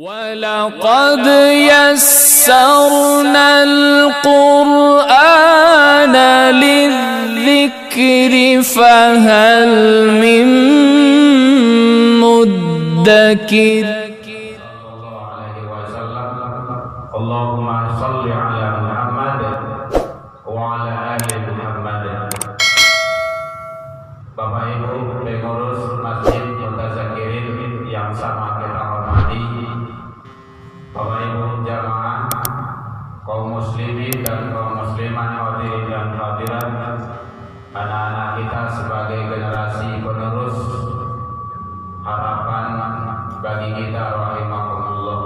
وَلَقَدْ يَسَّرْنَا الْقُرْآنَ لِلذِّكْرِ فَهَلْ مِن مُّدَّكِرٍ. Allahumma shalli ala Muhammad wa ala ali Muhammad. Bapak Ibu pengurus Masjid Mutazakirin yang sama kita hormati, Bapak Ibu jamaah, kaum muslimin dan kaum muslimat, hadirin dan hadirat, anak-anak kita sebagai generasi penerus harapan bagi kita rahimakumullah.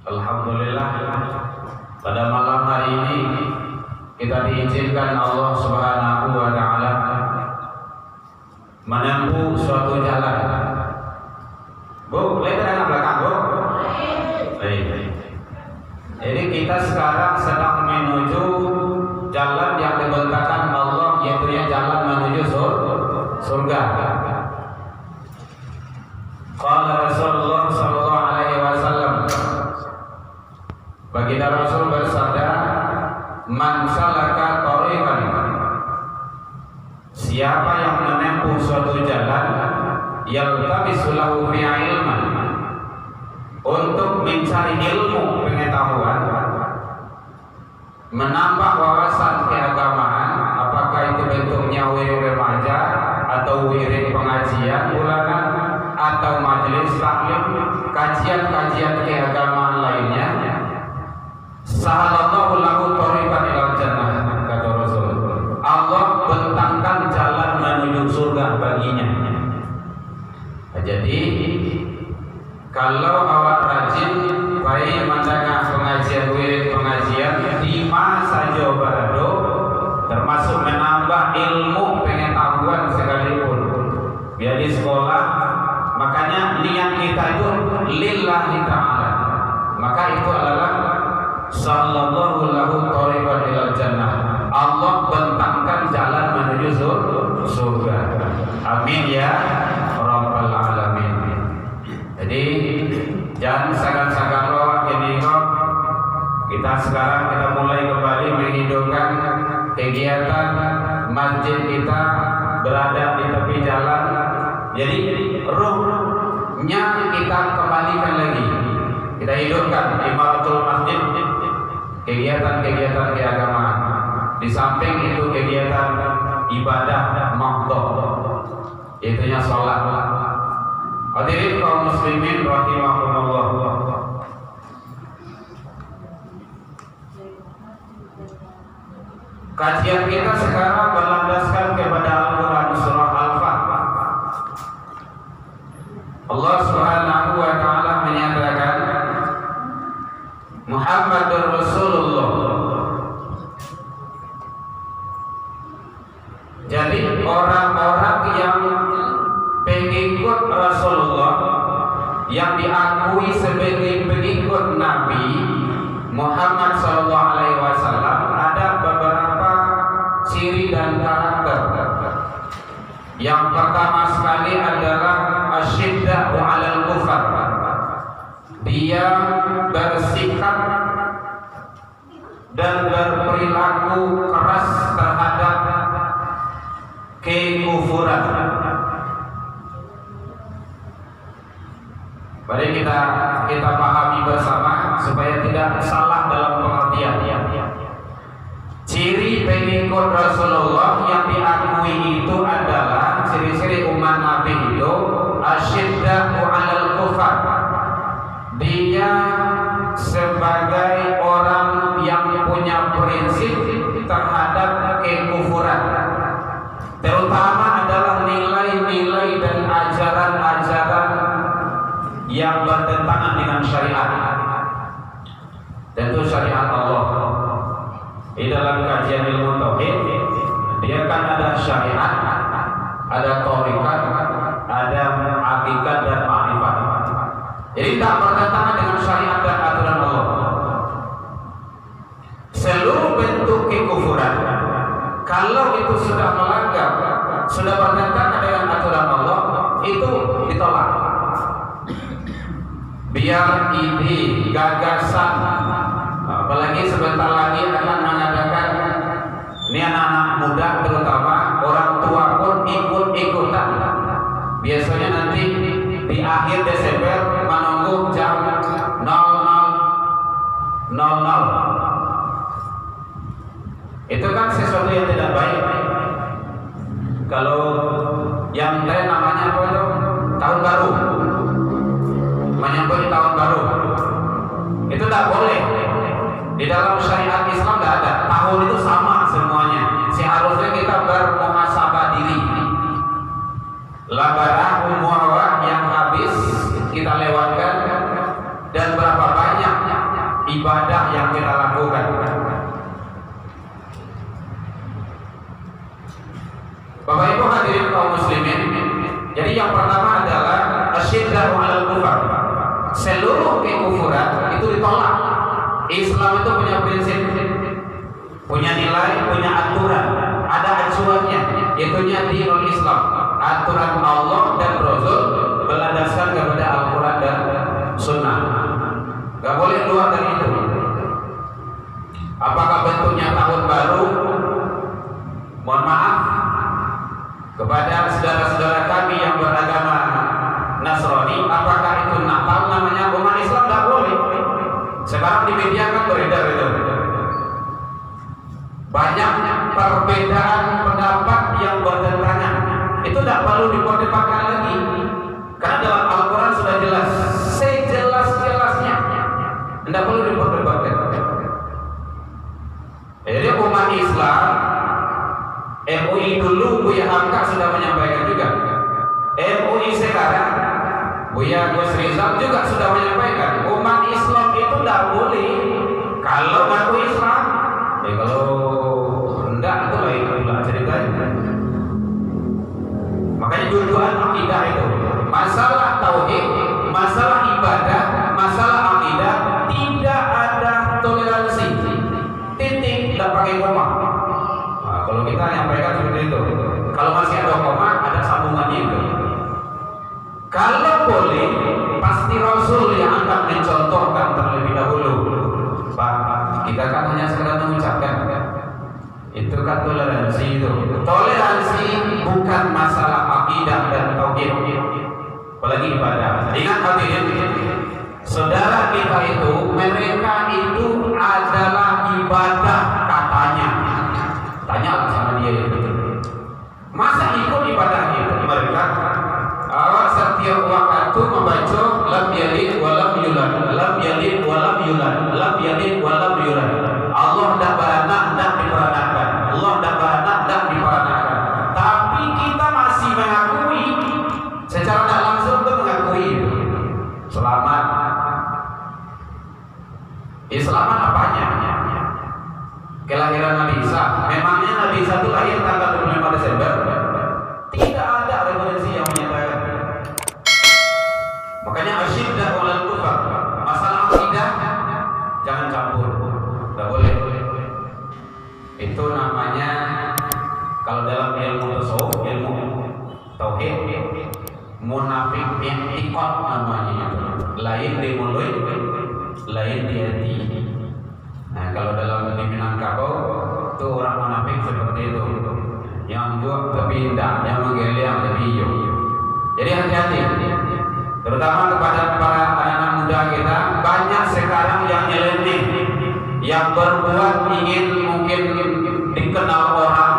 Alhamdulillah, pada malam hari ini kita diizinkan Allah Subhanahu wa taala menempuh suatu jalan. Bu, lihat ke belakang, Bu. Baik. Jadi kita sekarang sedang menuju jalan yang dibentangkan Allah, yaitu jalan menuju surga. Qala Rasulullah sallallahu alaihi wasallam, baginda Rasul bersabda, man salaka thariqan, siapa yang menempuh suatu jalan, yaltamisu lahu fihi ilman, untuk mencari ilmu pengetahuan, menambah wawasan keagamaan, apakah itu bentuknya wirid remaja atau wirid pengajian bulanan atau majelis taklim, kajian-kajian keagamaan lainnya, sahalallahu lahu thariqan ilal jannah, kata Rasul. Allah bentangkan jalan menuju surga baginya. Jadi kalau awak rajin baik mendengar pengajian wirid pengajian di masa saja berado, termasuk menambah ilmu pengetahuan sekalipun, biar di sekolah, makanya niat kita itu lillahi ta'ala, maka itu adalah sallallahu lahu thariqan ilal jannah, Allah bentangkan jalan menuju surga. Amin ya rabbal alamin. Jadi jangan sagan-sagan roh ini kok. Kita sekarang kita mulai kembali menghidupkan kegiatan masjid kita berada di tepi jalan. Jadi ruhnya kita kembalikan lagi, kita hidupkan imaratul masjid, kegiatan-kegiatan keagamaan. Di samping itu kegiatan ibadah mahdhah, itunya sholat. Hadirin kaum muslimin rahimahumullah. Kajian kita sekarang berlandaskan kepada Al-Quran surah Al-Fatihah. Allah Subhanahu wa taala menyatakan, Muhammadur Rasulullah. Jadi orang-orang yang pengikut Rasulullah, yang diakui sebagai pengikut Nabi Muhammad SAW, ada beberapa ciri dan karakter. Yang pertama sekali adalah asyiddatu 'alal kufar. Dia bersikap dan berperilaku keras terhadap kekufuran. Mari kita pahami bersama supaya tidak salah dalam pengertian. Ciri pengikut Rasulullah yang diakui itu adalah ciri-ciri umat Nabi itu asyiddatu 'alal kufar. Dia sebagai orang yang punya prinsip terhadap kekufuran, terutama adalah nilai-nilai dan ajaran-ajaran yang bertentangan dengan syariat. Tentu syariat Allah. Di dalam kajian ilmu tauhid, dia kan ada syariat, ada thariqat, ada hakikat dan ma'rifat. Jadi tak bertentangan dengan syariat dan aturan Allah. Seluruh bentuk kekufuran, kalau itu sudah melanggar, sudah bertentangan dengan aturan Allah, itu ditolak. ide, gagasan, apalagi sebentar lagi akan mengadakan ini anak-anak muda terutama orang tua pun ikut-ikutan. Biasanya nanti di akhir Desember menunggu jam 00.00. Itu kan sesuatu yang tidak baik. Kalau yang tren namanya apa itu? Tahun baru, menyambut tahun baru. Itu tidak boleh. Di dalam syariat Islam tidak ada. Tahun itu sama semuanya. Seharusnya kita bermuhasabah diri. Labarah umurah yang habis kita lewatkan dan berapa banyak ibadah yang kita lakukan. Bapak Ibu hadirin kaum muslimin, jadi yang pertama adalah asyiddahu 'alal kufar. Seluruh kekufuran itu ditolak. Islam itu punya prinsip, punya nilai, punya aturan, ada acuannya, itunya dinul Islam. Aturan Allah dan Rasul berlandaskan kepada Al-Quran dan Sunnah. Gak boleh keluar dari itu. Apakah bentuknya tahun baru? Mohon maaf kepada saudara-saudara kami yang beragama Nasrani, apakah itu Natal namanya? Umat Islam tidak boleh. Sekarang di media kan beredar itu banyak perbedaan pendapat yang bertentangan. Itu tidak perlu diperdebatkan lagi, karena dalam Al-Quran sudah jelas, sejelas-jelasnya, tidak perlu diperdebatkan. Jadi umat Islam, MUI dulu Buya Hamka sudah menyampaikan juga, MUI sekarang Buya Gus Rizal juga sudah menyampaikan, umat Islam itu tidak boleh kalau ngaku Islam. Kalau enggak itu lain ceritanya. Makanya dua-duaan akidah itu, masalah tauhid, masalah ibadah, masalah akidah tidak ada toleransi. Titik, tidak pakai koma. Nah, kalau kita nyampaikan seperti itu, kalau masih ada koma, ada sambungannya itu. Kalau boleh, pasti Rasul yang akan mencontohkan terlebih dahulu. Pak, kita kan hanya sekedar mengucapkan. Itu kan toleransi itu. Toleransi bukan masalah akidah dan tauhid, apalagi ibadah. Ingat hadirin, saudara kita itu, mereka itu adalah ibadah katanya. Tanyalah sama dia itu. Masa ikut ibadah itu? Mereka setiap waktu membaca lam yalid wa lam yulad, lam yalid wa lam yulad, lam yalid wa lam yulad. Allah tidak beranak, tidak diperanakan. Allah tidak beranak, tidak diperanakan. Tapi kita masih mengakui secara tidak langsung, itu mengakui selamat. Selamat apanya? Kelahiran Nabi Isa. Memangnya Nabi Isa itu lahir tanggal 25 Desember? Tidak ada referensi yang menyatakan. Makanya asyiddahu 'alal kufar. Masalah akidah jangan campur. Tidak boleh. Itu namanya kalau dalam ilmu tasawuf, ilmu tauhid, munafik i'tiqad namanya. Lain di mulut, lain di hati. Nah, kalau dalam di Minangkabau itu orang munafik seperti itu. Yang buat tapi tidak, yang menggeliam tapi iyo. Jadi hati-hati. Terutama kepada para anak-anak muda kita, banyak sekarang yang nyeleneh, yang berbuat ingin mungkin dikenal orang,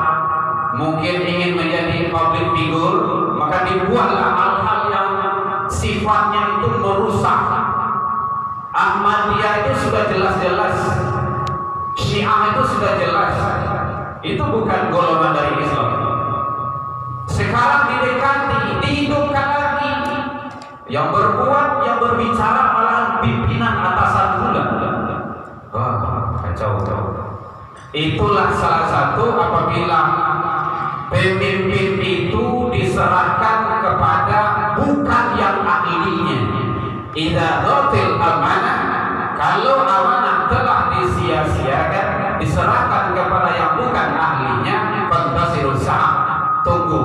mungkin ingin menjadi public figure, maka dibuatlah hal-hal yang sifatnya itu merusak. Ahmadiyah itu sudah jelas-jelas, Syiah itu sudah jelas, itu bukan golongan dari Islam. Sekarang didekati, dihidupkan lagi. Yang berbuat, yang berbicara malah pimpinan atasan pula. Wah, kacau. Itulah salah satu apabila pemimpin itu diserahkan kepada bukan yang ahlinya. Idza ghatil amanah, kalau amanah telah disia-siakan, diserahkan kepada yang bukan ahlinya, fantasiru sa'ah, tunggu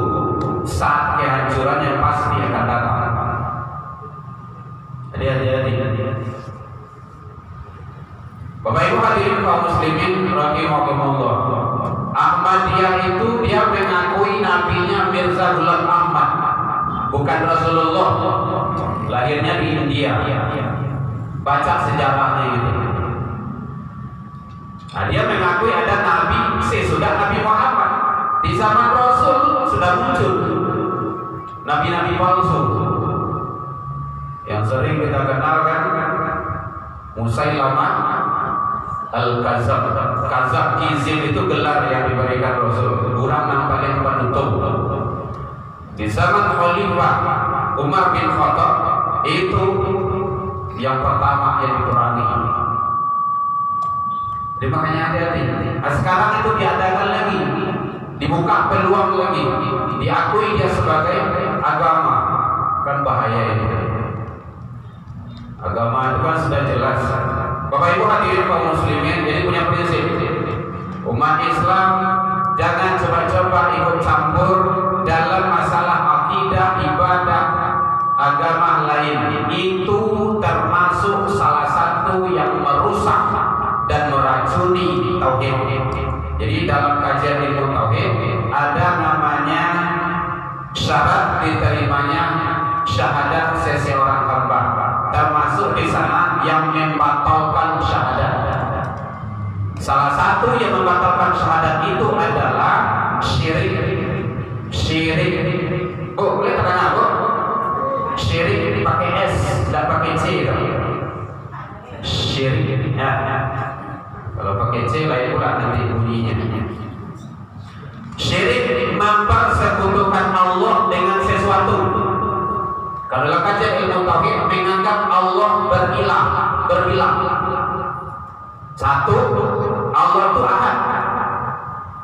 saat kehancurannya pasti akan datang. Hati-hati. hadirin kaum muslimin rahimakumullah, Ahmadiyah itu dia mengakui nabinya Mirza Ghulam Ahmad, bukan Rasulullah. Lahirnya di India. Baca sejarahnya gitu. Nah, dia mengakui ada nabi sesudah Nabi Muhammad. Di zaman Rasul sudah muncul nabi-nabi palsu. Yang sering kita kenalkan Musailamah Al-Kazab. Kazab Kizim itu gelar yang diberikan Rasul, kurang paling penutup. Di zaman Khalifah Umar bin Khattab itu yang pertama yang diperangi. Jadi makanya hati-hati. Nah, sekarang itu diadakan lagi, dibuka peluang lagi, diakui dia sebagai agama. Kan bahaya ini. Agama itu kan sudah jelas. Bapak Ibu hadirin kaum muslimin, jadi punya prinsip. Umat Islam jangan coba-coba ikut campur dalam masalah akidah, ibadah, agama lain. Itu termasuk salah satu yang merusak dan meracuni tauhid. Jadi dalam kajian ilmu tauhid ada namanya syarat diterimanya syahadat seseorang hamba. Termasuk di sana yang membatalkan syahadat. Salah satu yang membatalkan syahadat itu adalah syirik. Syirik. Oh, boleh terang apa? Syirik pakai S, tidak pakai C. Syirik. Ya. Kalau pakai C lain pula nanti bunyinya. Syirik mempersekutukan Allah dengan sesuatu. Kalau dalam kajian ilmu tauhid menganggap Allah berbilang. Satu, Allah itu ahad,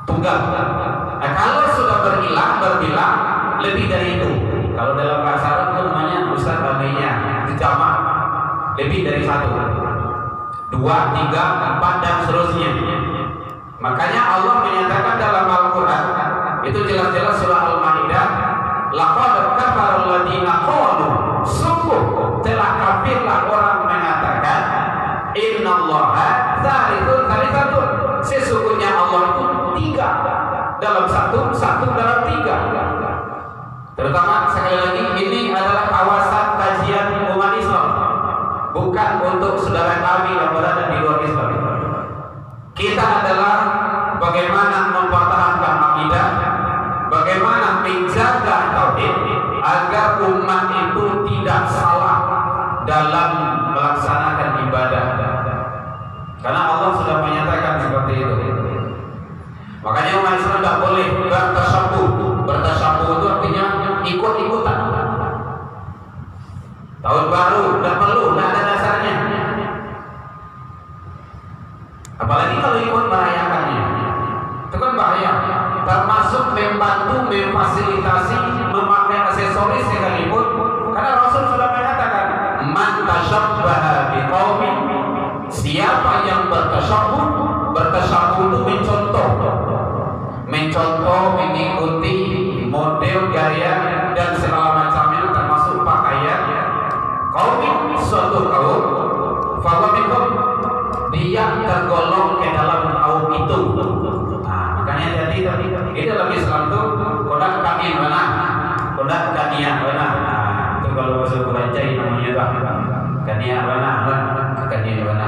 tunggal. Nah, kalau sudah berbilang lebih dari itu. Kalau dalam bahasa Arab itu namanya Ustaz Baninya, jamak, lebih dari satu, 2, 3, 4 dan seterusnya. Makanya Allah menyatakan dalam Al-Quran itu jelas-jelas surah Al-Maidah, laqad kafara alladziina qalu, sungguh telah kafirlah orang mengatakan innallaha tsalitsun, sesungguhnya Allah itu 3 dalam 1, 1 dalam 3. Terutama sekali lagi ini adalah kawasan kajian umat Islam, bukan untuk saudara kami yang berada di luar Islam. Kita adalah bagaimana mempertahankan akidah, bagaimana menjaga tauhid agar umat itu tidak salah dalam melaksanakan ibadah. Karena Allah sudah menyatakan seperti itu. Makanya umat Islam tidak boleh bertasyabuh. Bertasyabuh itu artinya ikut-ikutan. Tahun baru tidak perlu, tidak ada dasarnya. Apalagi kalau ikut merayakannya, itu kan bahaya. Termasuk membantu, memfasilitasi, memakai aksesoris sekalipun. Karena Rasul sudah mengatakan, man tasyabbaha biqaumin, siapa yang bertasyabuh itu mencontoh, mengikuti model gaya dan segala macamnya, termasuk pakaian kaumin, suatu kaum, fahuwa minhum, dia tergolong ke dalam kaum itu. Nah, makanya jadi ini dalam Islam tuh kodak kamin mana, kodak kania mana. Nah, itu kalau bahasa Quraisy namanya tuh kania mana, kania mana.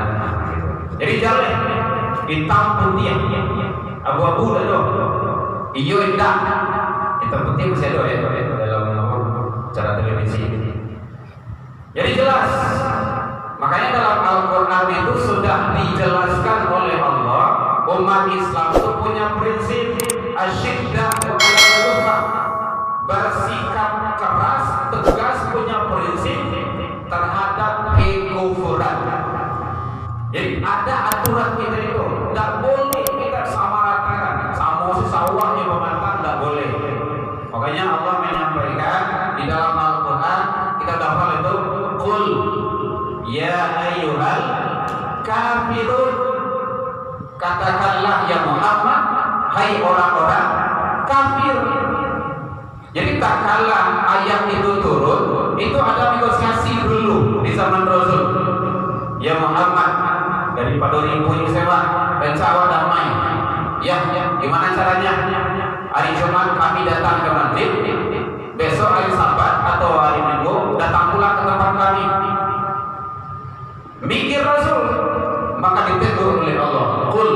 Jadi jalan hitam putih, abu-abu dah tu, hijau indah, hitam putih masih ada ya dalam cara televisi. Jadi jelas. Makanya dalam Al-Quran itu sudah dijelaskan oleh Allah, umat Islam itu punya prinsip asyiddatu 'alal kufar, bersikap keras, tegas, punya prinsip terhadap kekufuran. Jadi ada aturan kita itu, tidak boleh kita samaratakan, sama sawah yang memanfaat, tidak boleh. Makanya Allah menyampaikan di dalam Al-Quran, kita dapat itu, qul ya ayyuhal kafirun, katakanlah ya Muhammad, hai orang-orang kafir. Jadi tak kala ayat itu turun, itu ada negosiasi dulu di zaman Rasul. Ya Muhammad, daripada ribu yang sewa, insya Allah damai. Ya, gimana caranya? Hari Jumat kami datang ke masjid, besok hari Sabat atau hari Minggu datang pula ke tempat kami. Mikir Rasul, maka ditegur oleh Allah. Qul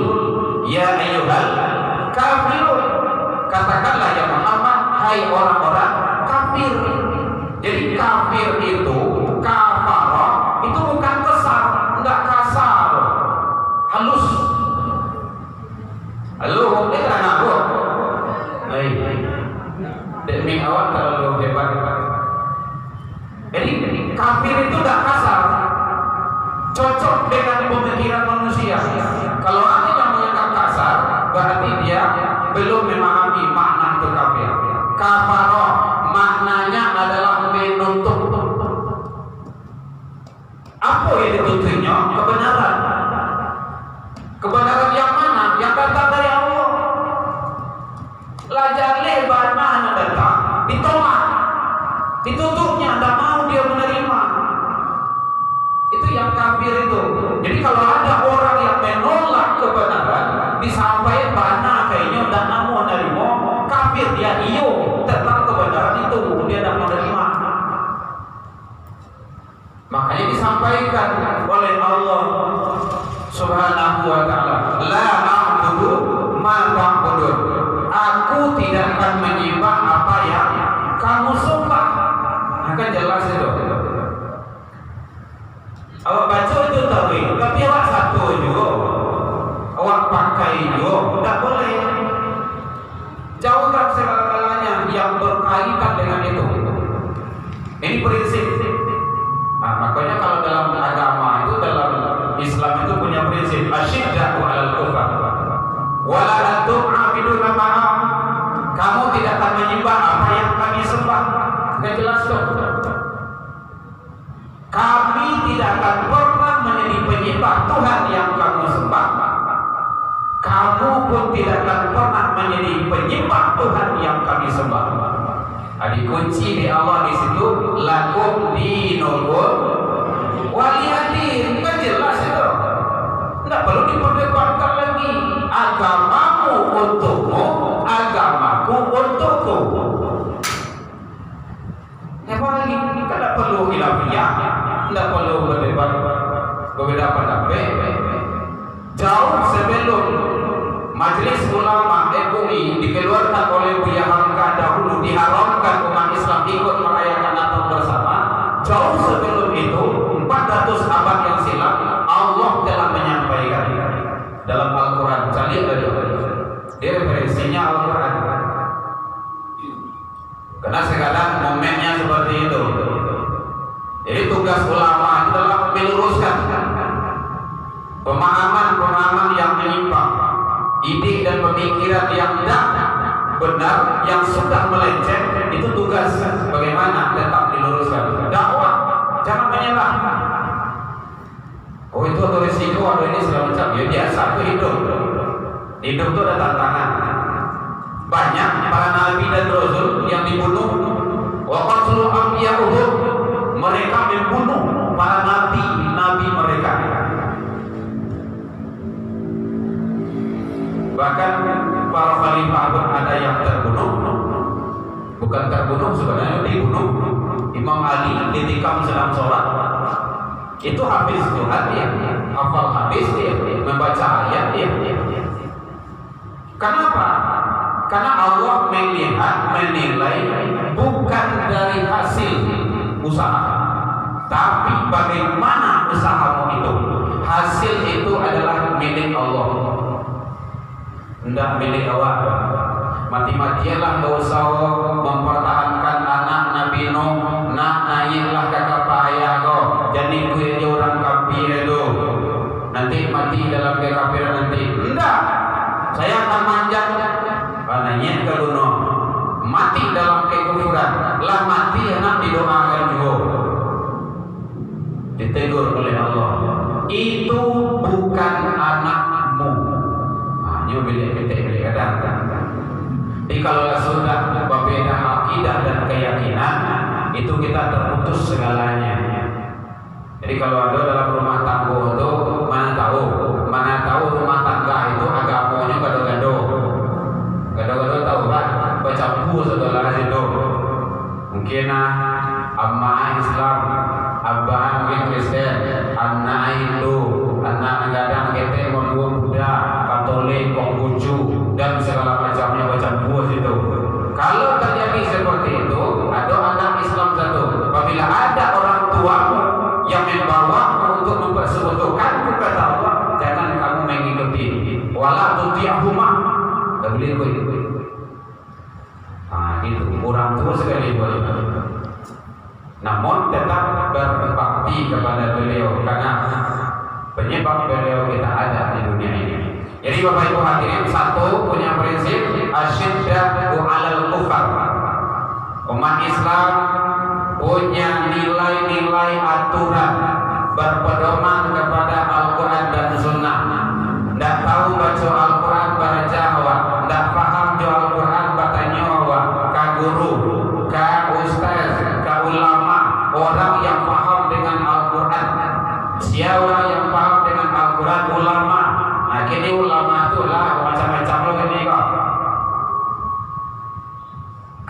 ya ayyuhal kafirun, katakanlah ya Muhammad, hai orang-orang kafir. Jadi kafir itu, kafara itu bukan kesar, enggak kasar, halus. Halo, dia kan aku. Demi awak terlalu hebat. Jadi kafir itu enggak kasar, cocok dengan pemikiran manusia. Kalau ada yang menganggap kasar, berarti dia belum memahami makna itu kafir. Kafara maknanya adalah menutup. Apa yang ditutupnya? Kebenaran. Kebenaran yang mana? Yang datang dari Allah. Lajar lebar mana datang? Ditolak, ditutupnya, tidak mau dia menerima. Itu yang kafir itu. Jadi kalau ada orang yang menolak kebenaran, disampaikan mana kayaknya tidak mau menerima, kafir dia. Iyo tentang kebenaran itu dia tidak menerima. Makanya disampaikan oleh Allah Subhanahu wa ta'ala, la a'budu ma ta'budun, aku tidak akan menyembah apa yang kamu sembah. Akan jelas itu. Awak baca itu tauhid, tapi awak satu juga, awak pakai juga, tidak boleh. Jauhkan segala-galanya yang berkaitan dengan itu. Ini prinsip. Nah, makanya kalau dalam agama itu, dalam Islam itu punya prinsip asyiddatu 'alal kufar wala antum 'abiduna ma'a. Kamu tidak akan menyembah apa yang kami sembah. Enggak jelas dong. Kami tidak akan pernah menjadi penyembah Tuhan yang kamu sembah. Kamu pun tidak akan pernah menjadi penyembah Tuhan yang kami sembah. Ada kunci di Allah di situ, lakum dinukum waliyadin. Kan jelas itu. Tidak perlu diperdebatkan lagi. Agamamu untukmu, agamaku untukku. Apa lagi? Tidak perlu khilafiyah, tidak perlu berdebat berbeda pendapat. Jauh sebelum Majelis Ulama MUI dikeluarkan oleh Buya Hamka dahulu, diharamkan umat Islam ikut merayakan Natal bersama. Jauh sebelum itu, 400 abad yang silam, Allah telah menyampaikan dalam Al-Quran. Cari aja, dia referensinya Al-Quran. Karena sekarang momennya seperti itu. Jadi tugas ulama itu adalah meluruskan pemahaman-pemahaman yang menyimpang, ide dan pemikiran yang tidak benar, yang sudah melenceng. Itu tugas bagaimana tetap diluruskan. Dakwah, jangan menyerah. Oh itu ada risiko, ada ini segala macam. Ya biasa, itu hidup. Hidup itu ada tantangan. Banyak para nabi dan rasul yang dibunuh. Wa qatlu anbiya'uhum, mereka membunuh para nabi mereka. Bahkan para khalifah pun ada yang terbunuh. Bukan terbunuh, sebenarnya dibunuh. Imam Ali ditikam sedang sholat. Itu habis Tuhan dia, hafal habis dia, membaca ayat dia. Kenapa? Karena Allah melihat, menilai bukan dari hasil usaha, tapi bagaimana usahamu itu. Hasil itu adalah milik Allah, tidak milik awak. Mati-matianlah dosa mempertahankan anak Nabi Nuh, nak naiklah ke kapal ayah kau, jadi kue orang kafir itu. Nanti mati dalam kekafiran nanti. Enggak, saya akan manjat panahnya ke gunung, mati dalam kekufuran, lah mati enak didoakan juga. Ditegur oleh Allah, itu bukan anakmu. Hanya bilik kadang. Jadi kalau sudah berbeda akidah dan keyakinan, itu kita terputus segalanya. Jadi kalau ada dalam rumah tangga itu mana tahu boleh ikut. Itu kurang tua sekali boleh. Namun tetap berbakti kepada beliau karena penyebab beliau kita ada di dunia ini. Jadi Bapak Ibu hadirin, satu punya prinsip asyiddatu 'alal kufar. Umat Islam punya nilai-nilai aturan berpedoman kepada Al-Quran dan Sunnah. Tidak tahu baca Al-Quran baca hawa, tidak paham baca Al-Quran baca nyawa, ka guru, ka ustaz, ka ulama, orang yang paham dengan Al-Quran. Siapa yang paham dengan Al-Quran? Ulama. Nah, kini ulama itu lah macam-macam loh ini kok.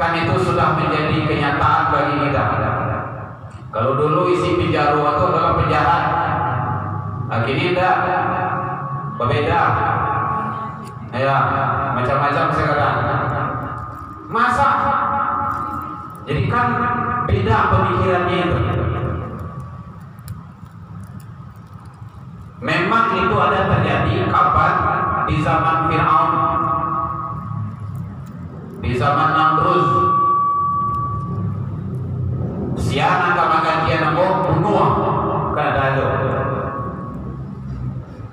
Kan itu sudah menjadi kenyataan bagi kita. Kalau dulu isi pijaru itu adalah penjahat, nah kini tidak, berbeda. Ya, macam-macam sekarang. Masa? Jadi kan beda pemikirannya itu. Memang itu ada terjadi kapan? Di zaman Fir'aun, di zaman Namrud. Siana kamakan dia namo bunuh kada ada.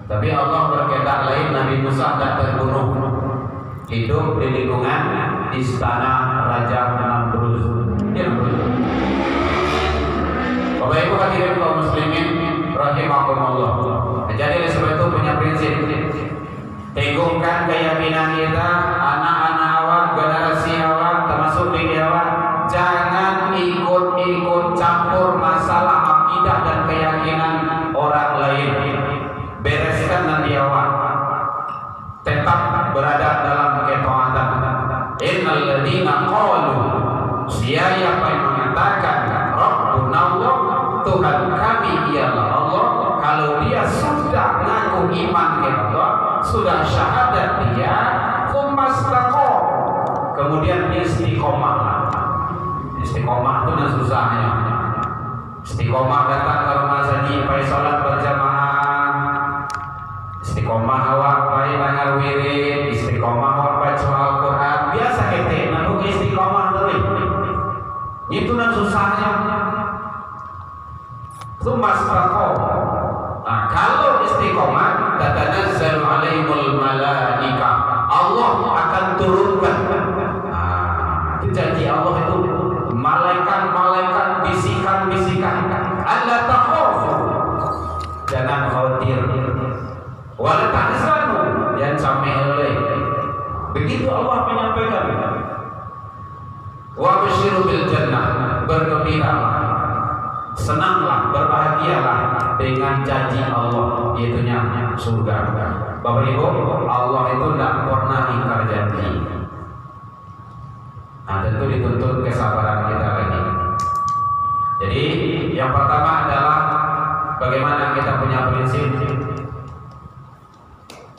Tapi Allah berkehendak lain, Nabi Musa tidak terbunuh, hidup di lingkungan istana Raja Namrud. Bapak Ibu hadirin kaum muslimin rahimakumullah. Jadi oleh sebab itu punya prinsip, teguhkan keyakinan kita, anak-anak awak, generasi awak, termasuk diri awak, jangan ikut-ikut campur masalah akidah dan keyakinan orang lain. Bereskan nanti awak, tetap berada dalam ketaatan. Innal ladzina qalu, siapa yang mengatakan Rabbuna Allah, Tuhan kami ialah Allah, kalau dia sudah mengaku iman kepada Allah, sudah syahadat dia, kumastaqom, kemudian istiqomah. Istiqomah itu yang susahnya. Istiqomah datang ke rumah saji, pai salat berjamaah. Istiqomah awak pai dengar wirid, istiqomah awak baca Al-Quran. Biasa kita nabuk istiqomah terus. Itu yang susahnya. Kumastaqom. Nah, kalau istiqomah, tatanazzalu alaihimul malaikah, Allah akan turunkan. Itu janji Allah itu. Malaikat bisikan Allah takhafu, jangan khawatir, wala tahzanu, jangan sampai oleh. Begitu Allah menyampaikan. Wa basyiru bil jannah, bergembiralah, senanglah, berbahagialah dengan janji Allah, yaitu surga. Bapak Ibu, Allah itu tidak pernah ingkar janji. Nah, tentu dituntut kesabaran kita lagi. Jadi yang pertama adalah bagaimana kita punya prinsip.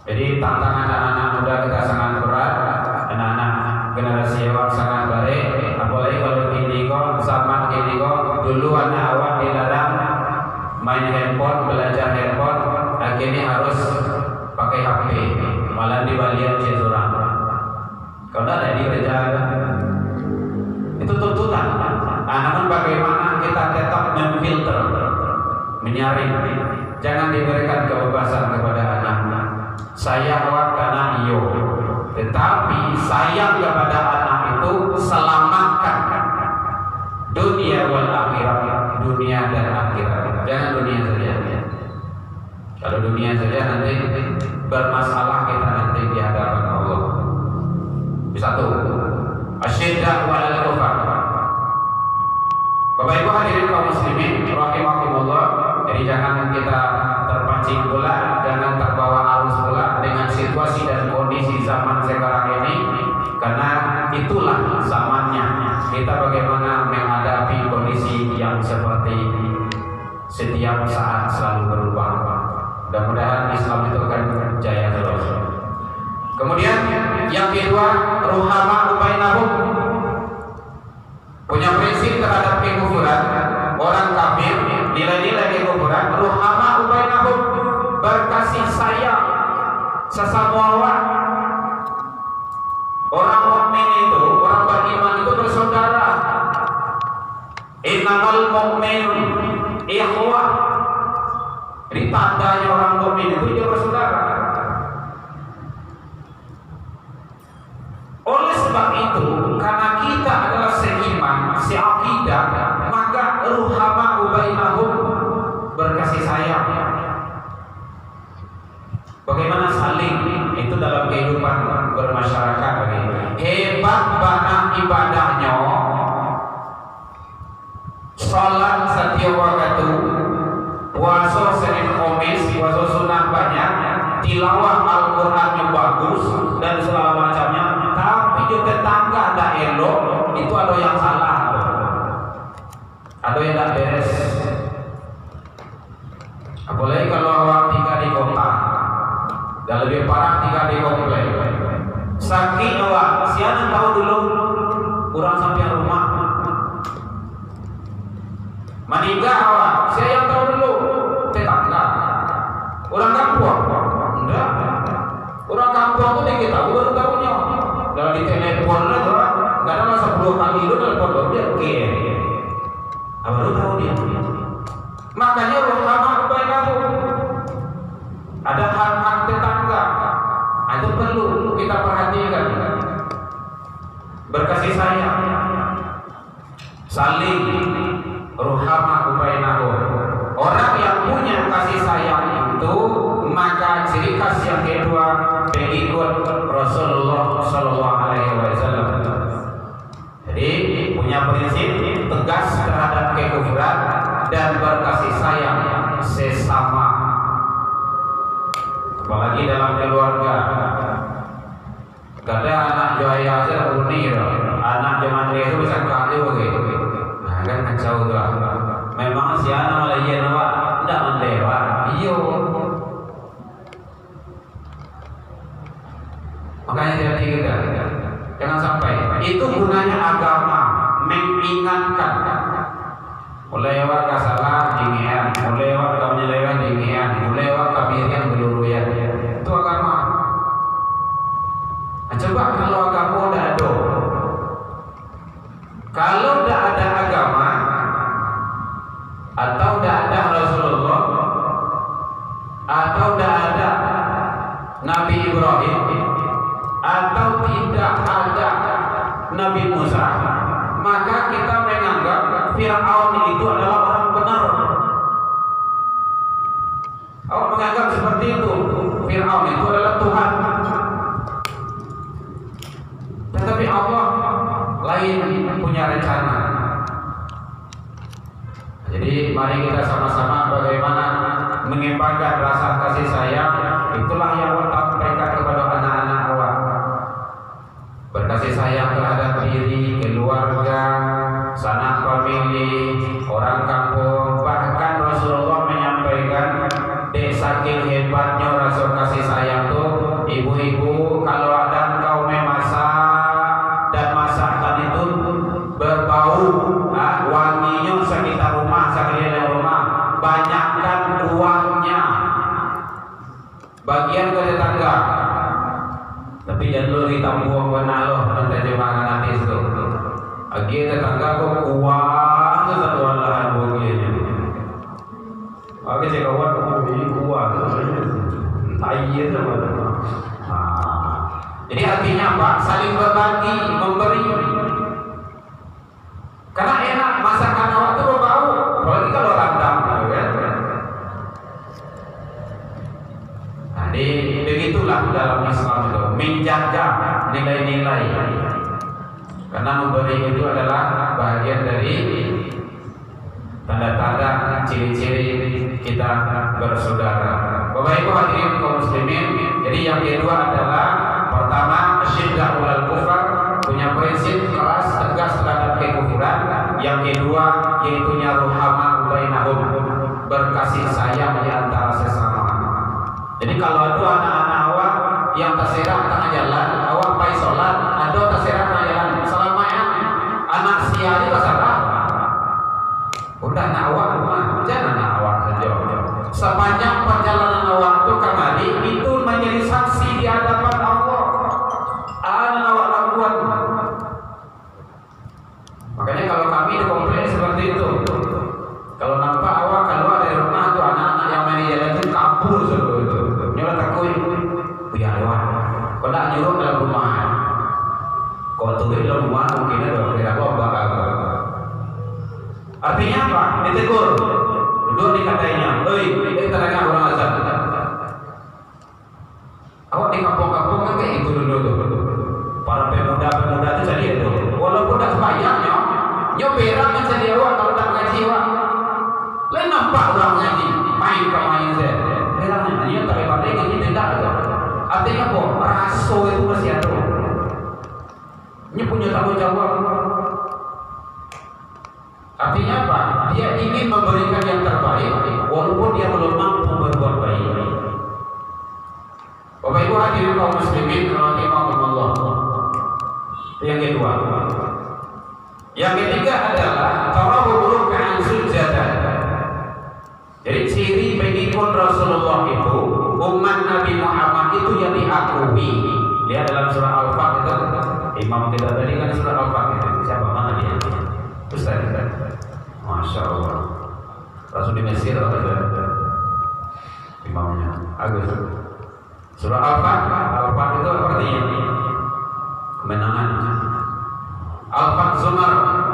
Jadi tantangan anak-anak muda kita sangat berat, anak-anak generasi awak sangat baik. Apalagi kalau gini kok, zaman gini kok, dulu anak awak dilarang main handphone, belajar handphone, akhirnya harus pakai HP, malah dibalian seorang. Kalau ada di gereja itu tuntutan. Namun bagaimana kita tetap memfilter, menyaring, jangan diberikan kebebasan kepada anak. Sayang awak karena iyo, tetapi sayang kepada anak itu selamatkan dunia wal akhirat, dunia dan akhirat. Jangan dunia saja. Kalau dunia saja nanti bermasalah kita nanti di hadapan Allah. Satu, asyiddah walal kufar. Bapak Ibu hadirin kaum muslimin rahimakumullah. Jadi jangan kita terpancing pula, jangan terbawa arus pula dengan situasi dan kondisi zaman sekarang ini, karena itulah zamannya. Kita bagaimana menghadapi kondisi yang seperti ini, setiap saat selalu berubah. Mudah-mudahan Islam itu akan jaya terus. Kemudian yang kedua, ruhama bainahum, punya prinsip terhadap kekufuran orang kafir, nilai-nilai kekufuran. Ruhama bainahum, berkasih sayang sesama orang. Innamal mu'minun ikhwah. Jadi tandanya orang mukmin itu dia bersaudara. Oleh sebab itu, karena kita adalah seiman, seakidah, maka ruhama bainahum, berkasih sayang. Bagaimana saling itu dalam kehidupan bermasyarakat ini. Hebat banget ibadahnya. Salat setiap waktu, puasa Senin Kamis, puasa sunnah banyak, tilawah Al-Qur'an yang bagus dan segala macamnya. Tapi di tetangga ada elok, itu ada yang salah, ada yang tak beres. Apalagi kalau awak tinggal di kota, dan lebih parah tinggal di komplek. Saking awak, siapa tahu dulu kurang sampai rumah. Meninggal awak, saya yang tahu dulu tetangga. Orang kampung, enggak. Orang kampung itu dikit tahu baru tahunya. Kalau di telepon lah, enggak ada masa 10 kali itu telepon baru dia oke. Baru tahu dia. Makanya ruhama bainahum. Ada hak-hak tetangga. Itu perlu kita perhatikan. Berkasih sayang, saling ruhama bainahum. Orang yang punya kasih sayang itu, maka ciri khas yang kedua pengikut Rasulullah Sallallahu Alaihi Wasallam. Jadi punya prinsip tegas terhadap kekufuran dan berkasih sayang sesama. Apalagi dalam keluarga. Kadang anak jaya aja unik, anak zaman dia itu bisa kali begitu. Nah, kan kacau tu. Memang si anak malah iya nama tidak mendewa. Iyo. Makanya jadi kita jangan sampai. Itu gunanya agama mengingatkan. Mulai awak salah dingian, mulai awak kau nyeleweng dingian, mulai awak kabirian beluruyan. Itu agama. Nah, coba kalau agama tidak ada, kalau tidak ada agama atau tidak ada Rasulullah atau tidak ada Nabi Ibrahim atau tidak ada Nabi Musa, maka kita menganggap Fir'aun itu adalah orang benar. Awak menganggap seperti itu, Fir'aun itu adalah Tuhan. Tetapi Allah lain punya rencana. Jadi mari kita sama-sama bagaimana mengembangkan rasa kasih sayang. Itulah yang Allah sampaikan kepada anak-anak awak. Berkasih sayang terhadap diri, keluarga, sanak famili, orang kampung. Bahkan Rasulullah menyampaikan, saking hebatnya rasa kasih sayang tuh, ibu-ibu kalau ada engkau memasak dan masakan itu berbau, wanginya sekitar rumah, sekeliling rumah, banyakkan kuahnya, bagian ke tetangga. Tapi jangan lu ditambung benar loh, menterjemahkan nanti itu. Lagi tetangga kok kuah itu satu lahan begini. Oke, saya kawan ini kuah, air sama. Jadi artinya apa? Saling berbagi, memberi. Karena enak masakan awak itu berbau, apalagi kalau randang, kan? Jadi begitulah dalam Islam itu menjaga nilai-nilai. Karena memberi itu adalah bagian dari tanda-tanda ciri-ciri kita bersaudara. Bapak Ibu hadirin kaum muslimin, jadi yang kedua adalah pertama asyiddah ulal kufar, punya prinsip keras tegas terhadap kekufuran. Yang kedua yaitu ruhama bainahum, berkasih sayang di antara sesama. Jadi kalau ada anak-anak awak yang terserah tengah jalan, awak pai sholat, ada terserah tengah jalan, selamanya anak sia itu terserah. Udah anak awak rumah, jangan anak awak saja. Sepanjang perjalanan awak itu kemari, itu menjadi saksi di hadapan Allah. Anak awak lakukan. Makanya kalau kami di kompleks seperti itu, rumah mungkin ada kira lomba apa. Artinya apa? Ditegur. Duduk dikatainya, kita dengar orang azan. Awak di kampung-kampung kan kayak itu dulu tuh. Para pemuda-pemuda itu jadi itu. Walaupun tak sebayangnya, nyoberan kan jadi awak kalau tak ngaji awak. Lain nampak orang ngaji, main ke main saya. Merahnya, dia tak lepas ngaji tidak ada. Artinya apa? Raso itu masih ada. Ini punya tanggung jawab. Artinya apa? Dia ingin memberikan yang terbaik, walaupun dia belum mampu berbuat baik. Bapak Ibu hadirin kaum muslimin rahimakumullah. Yang kedua. Yang ketiga adalah tarawih ruk'an sujadan. Jadi ciri pengikut Rasulullah itu, umat Nabi Muhammad itu yang diakui. Lihat dalam surah Al-Fat itu, imam kita tadi kan surah Al-Fat itu. Siapa mana dia? Ustaz. Masya Allah. Rasul di Mesir ada imamnya. Agus. Surah Al-Fat itu artinya kemenangan. Al-Fat Zumar.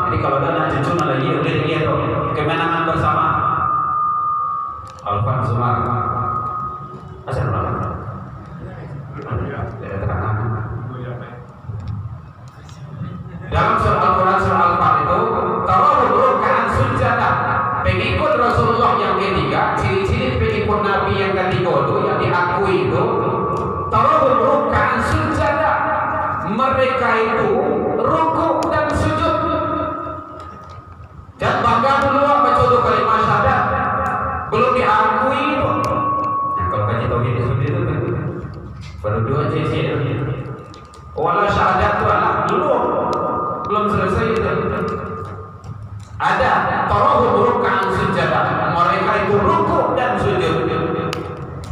Jadi kalau ada nak cucu lagi, udah lihat kemenangan bersama. Al-Fat Zumar. Asal mana? Dalam surah Al-Quran surah Al-Fat itu tarawih ruk'an sujadah. Pengikut Rasulullah yang ketiga, ciri-ciri pengikut Nabi yang ketiga itu yang diakui itu tarawih ruk'an sujadah. Mereka itu rukuk dan sujud. Dan bangga dulu baca dua kalimat syahadat belum diakui itu. Nah, kalau kaji tauhid seperti itu kan baru dua ciri. Wala syahadat itu anak dulu belum selesai itu. Ada tarawih ruk'an sujadah. Mereka itu rukuk dan sujud.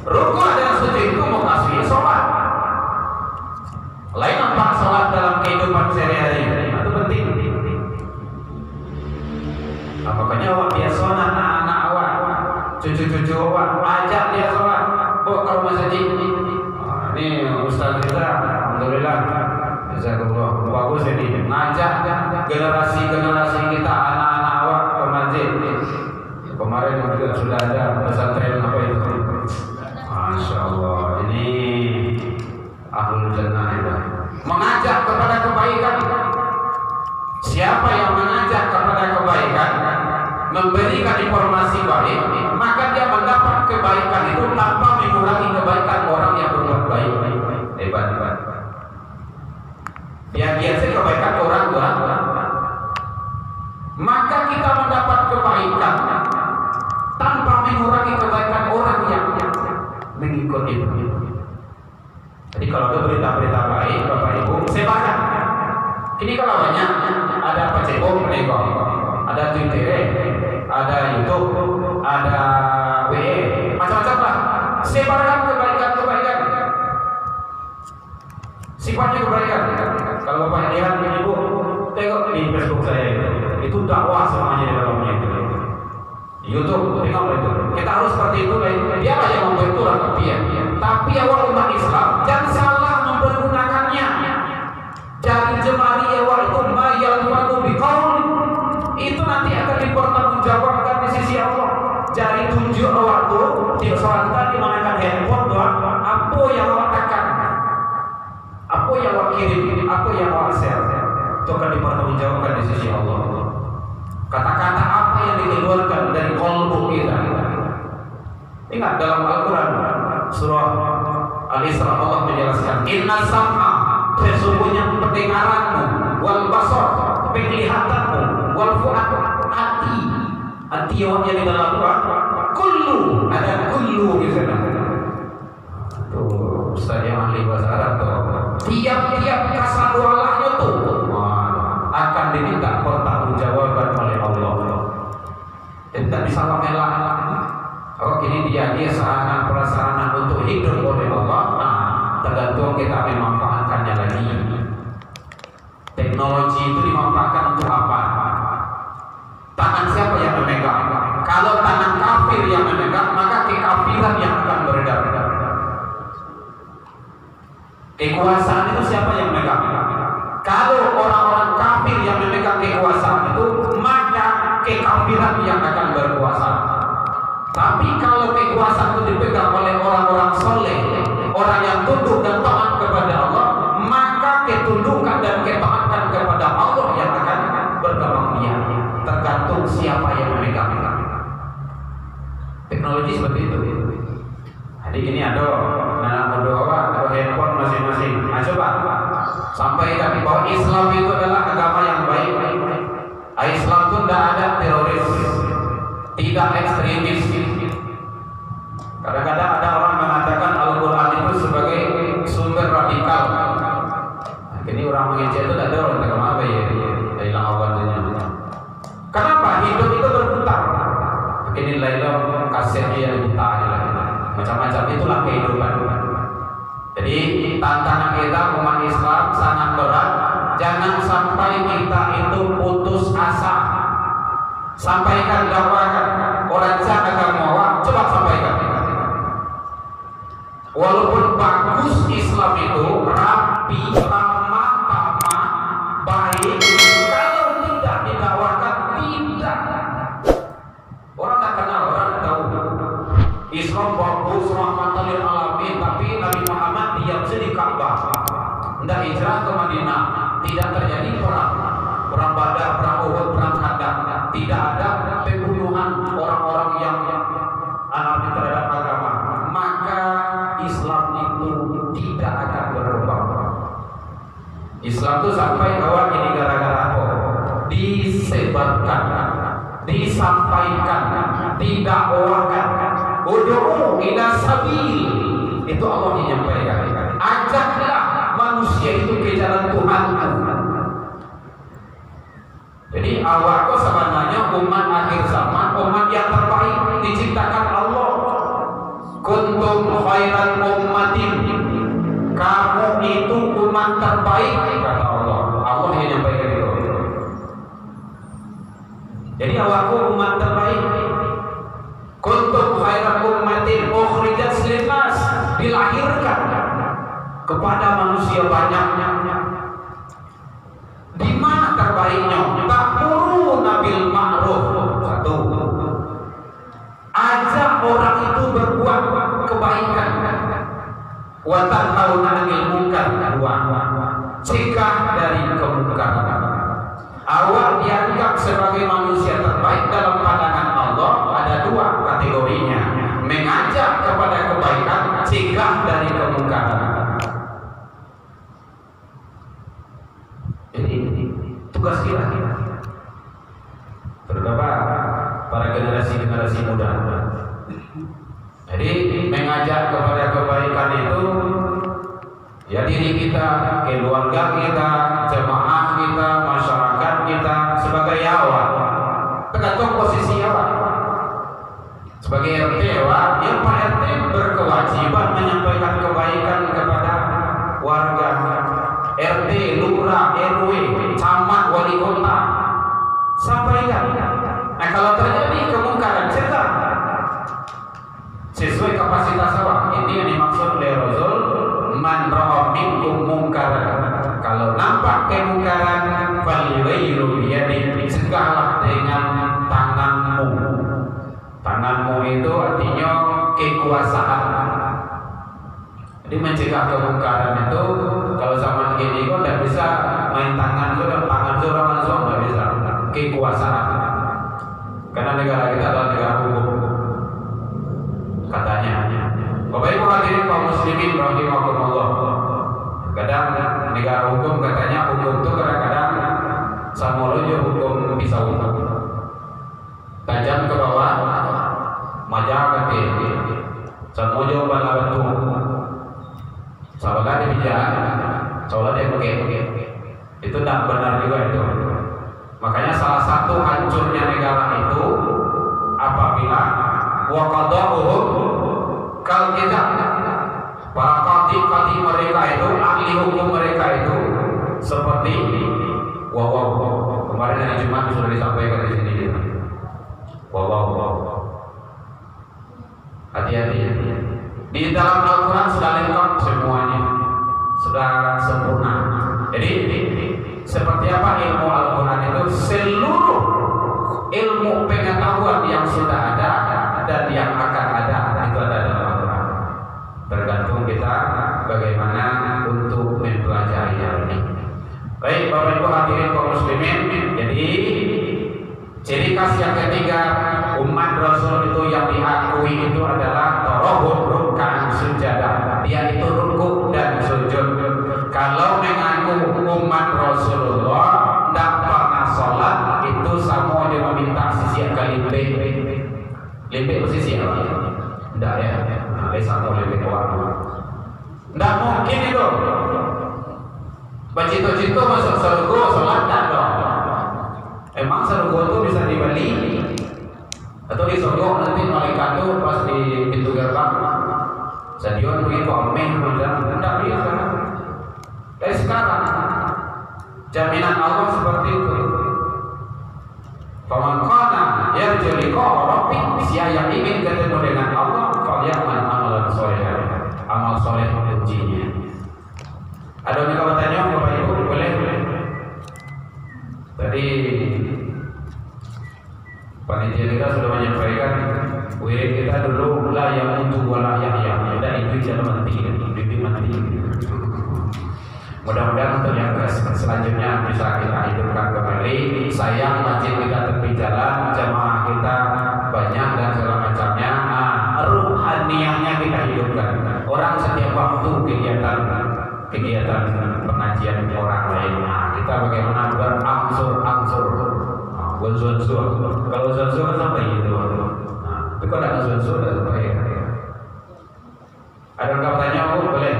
Rukuk dan sujud itu mau kasih sholat. Lain nampak sholat dalam kehidupan sehari-hari itu penting. Makanya awak biasa anak-anak awak, cucu-cucu awak, ajak dia sholat. Bawa ke rumah masjid. Ini ustaz kita, alhamdulillah, jazakallah, bagus ini. Ngajak generasi-generasi kita, anak-anak awak ke masjid. Kemarin juga sudah ada pesantren apa itu. Masya Allah, ini ahlul jannah itu. Mengajak kepada kebaikan. Siapa yang mengajak kepada kebaikan, memberikan informasi baik, maka dia mendapat kebaikan itu tanpa mengurangi kebaikan orang yang berbuat baik. Hebat. Biar sih kebaikan orang tua, maka kita mendapat kebaikan tanpa mengurangi kebaikan orang yang mengikuti itu. Jadi kalau ada berita-berita baik, Bapak Ibu, sebarkan. Ini kalau banyak, ada Facebook menegok, ada Twitter, ada YouTube, ada WA, macam-macam lah. Sebarkan kebaikan. Sifatnya kebaikan. Kalau Bapak lihat Ibu, tengok di Facebook saya itu dakwah semuanya di dalamnya itu. YouTube, tengok itu. Kita harus seperti itu. Dia lah yang membentuk orang tapi awak umat Islam jangan salah mempergunakannya. Jari jemari awak itu mayalfatu biqaul, itu nanti akan dipertanggungjawabkan di sisi Allah. Jari tunjuk awak itu tidak salah dimanakan handphone doang. Apa yang awak tekan, apa yang awak kirim, apa yang awak share, itu akan dipertanggungjawabkan di sisi Allah. Kata-kata apa yang dikeluarkan dari qalbu kita. Ingat dalam Al-Quran surah Al-Isra Allah menjelaskan, inna sam'a, sesungguhnya pendengaranmu, wal basar, penglihatanmu, wal fu'ad, hati yang di dalam Quran, kullu, ada kullu di sana. Tuh, Ustaz yang ahli bahasa Arab tuh. Tiap-tiap kasadualahnya tuh akan diminta pertanggungjawaban oleh Allah. Dan tidak bisa mengelak. Oh, ini dia sarana prasarana untuk hidup oleh Allah. Tergantung kita memanfaatkannya lagi. Teknologi itu dimanfaatkan untuk apa? Tangan siapa yang memegang? Kalau tangan kafir yang memegang, maka kekafiran yang akan beredar. Kekuasaan itu siapa yang memegang? Kalau orang-orang memegang kekuasaan itu, maka kekafiran yang akan berkuasa. Tapi kalau kekuasaan itu dipegang oleh orang-orang soleh, orang yang tunduk dan taat kepada Allah, maka ketundukan dan ketaatan kepada Allah yang akan berkembang biak. Tergantung siapa yang memegang. Teknologi seperti itu. Jadi gini, ada handphone masing-masing. Nah, coba sampaikan bahwa Islam itu adalah agama yang baik. Islam itu tidak ada teroris, tidak ekstremis. Kadang-kadang ada orang mengatakan Al-Quran itu sebagai sumber radikal. Nah, ini orang mengejek itu tidak ada orang kata apa ya? Hilang awalnya. Kenapa? Hidup itu berputar. Begini lain kasetnya yang diputar, macam-macam, itulah kehidupan. Jadi tantangan kita umat Islam sangat berat. Jangan sampai kita itu putus asa. Sampaikan, dakwakan. Orang jangan mau, coba sampaikan. Walaupun bagus Islam itu rapi, ramah, tamah, baik, kalau tidak didakwakan, tidak. Orang tak kenal, orang tak tahu. Islam bagus, rahmatan lil alamin, tapi Nabi Muhammad diam di Ka'bah. Tidak hijrah ke Madinah, tidak terjadi perang Badar, perang Uhud, perang Khandaq. Tidak ada pembunuhan orang-orang yang anarki terhadap agama. Maka Islam itu tidak akan berkembang. Islam itu sampai awal ini gara-gara apa? Disebarkan, disampaikan, didakwakan. Ud'u ila sabil, itu Allah yang menyampaikan. Ajaklah manusia itu ke jalan Tuhan. Jadi awal kok sebenarnya umat akhir zaman, umat yang terbaik diciptakan Allah. Kuntum khairan ummatin, kamu itu umat terbaik kata Allah. Allah yang menyampaikan itu. Jadi awalku umat terbaik. Kuntum khairan ummatin ukhrijat linnas, dilahirkan kepada manusia banyak. Di mana terbaiknya? Ta'muruna bil ma'ruf. Satu. Ajak orang itu berbuat kebaikan. Wa tanhauna 'anil munkar. Dua. Cegah dari kemungkaran. Awal dianggap sebagai manusia terbaik dalam pandangan Allah ada dua kategorinya. Mengajak kepada kebaikan, cegah dari kemungkaran. Ini tugas kita, terutama para generasi muda. Jadi mengajak kepada kebaikan itu ya diri kita, keluarga kita, jemaah kita, masyarakat kita sebagai awal. Tergantung posisi awal. Sebagai RT awal, yang Pak RT berkewajiban menyampaikan kebaikan kepada warga. RT, lurah, RW, camat, wali kota, sampaikan. Nah, kalau terjadi kemungkaran, cegah sesuai kapasitas awak. Ini yang dimaksud oleh Rasul, man ra'a minkum mungkaran. Kalau nampak kemungkaran, falyughayyiru biyadihi, cegahlah dengan tanganmu. Tanganmu itu artinya kekuasaan. Jadi mencegah kemungkaran itu kalau zaman ini kok tidak bisa main tangan sudah langsung tidak bisa. Kekuasaan. Karena negara kita adalah negara hukum. Katanya. Bapak Ibu hadirin kaum muslimin rahimakumullah. Kadang negara hukum katanya hukum itu kadang-kadang sama aja hukum pisau. Tajam ke bawah, majak ke kiri. Sama aja bala batu. Sahabat dia bijak, soalnya dia pakai. Itu tidak benar juga itu. Makanya salah satu hancurnya negara itu apabila waqada'uhum kal kitab, para qadi mereka itu, ahli hukum mereka itu seperti kemarin hari Jumat sudah disampaikan di sini. Hati-hati. Di dalam Al-Quran sudah lengkap semuanya, sudah sempurna. Jadi seperti apa ilmu Al-Quran itu bagaimana untuk mempelajari hal ini. Baik Bapak Ibu hadirin kaum muslimin, jadi ciri khas yang ketiga umat Rasul itu yang diakui itu adalah torohun ruk'an sujadah. Dia itu rukuk dan sujud. Kalau mengaku umat Rasulullah tidak pernah sholat, itu sama dia meminta sisi limbe. Limbe posisi apa? Tidak ya, sama limbe waktu. Tidak mungkin itu. Bacito-cito masuk surga sholat tak dong. Emang surga itu bisa dibeli atau di surga nanti malaikat itu pas di pintu gerbang stadion pergi komen macam tidak bisa. Dari sekarang jaminan Allah seperti itu. Faman kana yarju liqa rabbih, siapa yang ingin ketemu dengan Allah falyamal amalan sholihan. Amal soleh kuncinya. Ada yang kamu tanya Bapak Ibu boleh? Tadi panitia kita sudah menyampaikan wirid kita dulu la yamutu wala yahya. Dan itu jangan mati, mati. Mudah-mudahan untuk yang selanjutnya bisa kita hidupkan kembali. Sayang masjid kita tepi jalan, jamaah kita banyak dan segala macamnya. Ruhaniyahnya kita hidupkan. Orang setiap waktu kegiatan pengajian orang lain. Kita bagaimana berangsur-angsur. Berzonsur. Kalau zonsur kan sampai gitu. Tapi kalau ada zonsur tidak sampai. Ada yang tanya boleh?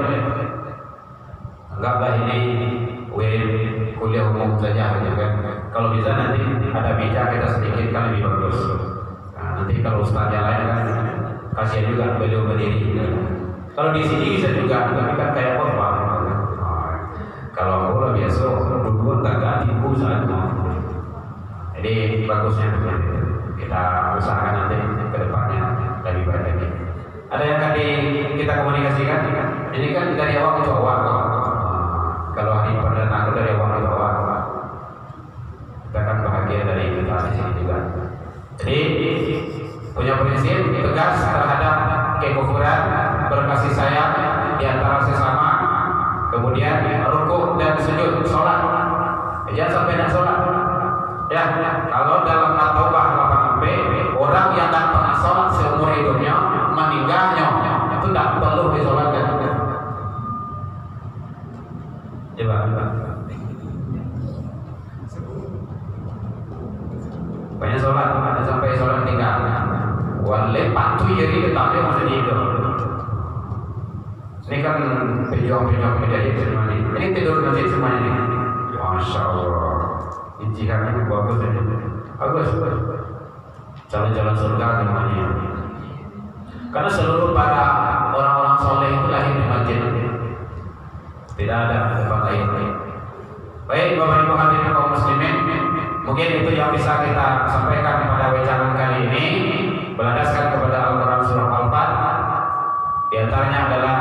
Anggaplah ini kuliah umum saja kan. Kalau bisa nanti ada meja kita sedikit kan lebih bagus. Nanti kalau ustaznya lain kan kasihan juga beliau berdiri. Kalau di sini bisa juga, tapi kan kayak korban. Kalau bola biasa duduk tak ganti saat mau. Jadi bagusnya kita usahakan nanti ke depannya lebih baik lagi. Ada yang tadi kita komunikasikan? Ini kan dari awal ke awal. Kalau hari perdana dari awal ke awal, kita akan bahagia dari kita di sini juga. Jadi punya prinsip tegas terhadap kekufuran, berkasih sayang di antara sesama, kemudian rukuk dan sujud sholat. Jangan sampai nak sholat. Ya, kalau dalam At-Taubah 8b, orang yang tak pernah sholat seumur hidupnya, meninggalnya itu tidak perlu disolatkan. Coba. Banyak sholat, ada sampai sholat tinggal. Walaupun patuh jadi tetapi masih hidup. Ini kan pejuang-pejuang media semua ini. Ini tidur masjid semuanya ini. Masya Allah. Injikannya bagus ini. Bagus. Jalan-jalan surga semuanya. Karena seluruh para orang-orang soleh itu lahir di masjid. Tidak ada tempat lain. Baik Bapak Ibu hadirin kaum muslimin, mungkin itu yang bisa kita sampaikan pada wejangan kali ini. Berlandaskan kepada Al-Quran surah Al-Fat. Di antaranya adalah